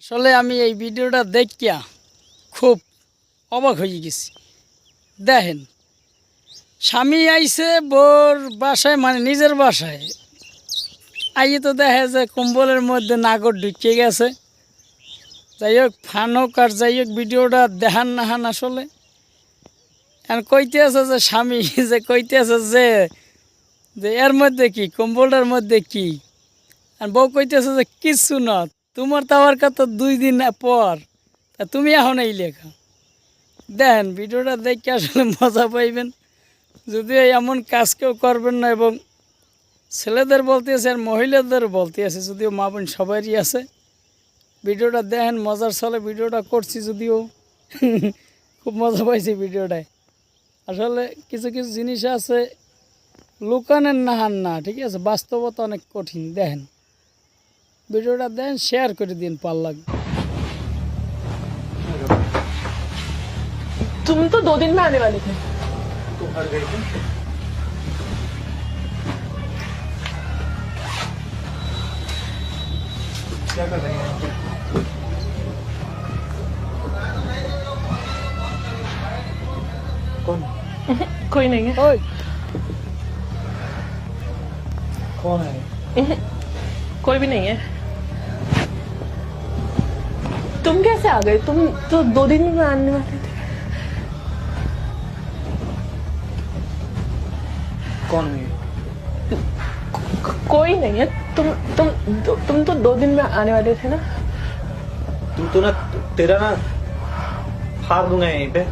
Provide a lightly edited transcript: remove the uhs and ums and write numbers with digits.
আসলে আমি এই ভিডিওটা দেখিয়া খুব অবাক হয়ে গেছি। দেখেন, স্বামী আইছে বোর বাসায়, মানে নিজের বাসায় আইয়ে তো দেখে যে কম্বলের মধ্যে নাগর ঢুকে গেছে। যাই হোক, ফান হোক আর যাই হোক, ভিডিওটা দেখান না হান আসলে। আর কইতে আছে যে স্বামী যে কইতে আছে যে যে এর মধ্যে কি, কম্বলটার মধ্যে কি। আর বউ কইতেছে যে কিচ্ছু না, তোমার তো আমার কত 2 দিন পর, তা তুমি এখন এই লেখা। দেখেন, ভিডিওটা দেখে আসলে মজা পাইবেন। যদিও এমন কাজ কেউ করবেন না, এবং ছেলেদের বলতে আছে আর মহিলাদের বলতে আছে, যদিও মা বোন সবারই আছে। ভিডিওটা দেখেন, মজার ছলে ভিডিওটা করছি, যদিও খুব মজা পাইছি ভিডিওটায়। আসলে কিছু কিছু জিনিস আছে লুকানের নাহান না, ঠিক আছে, বাস্তবতা অনেক কঠিন। দেখেন ভিডিওটা, দেন শেয়ার করে দিন পাল্লা। तुम तो 2 दिन में आने वाले थे। तो घर गए थे। क्या कर रहे हैं? कौन? कोई नहीं है। ওই कौन है? कोई भी नहीं है। तुम कैसे आ गए? तुम तो 2 दिन में आने वाले थे। कौन है? कोई नहीं है। तुम तो 2 दिन में आने वाले थे ना। तू तो ना, तेरा ना फाड़ दूंगा यहीं पे।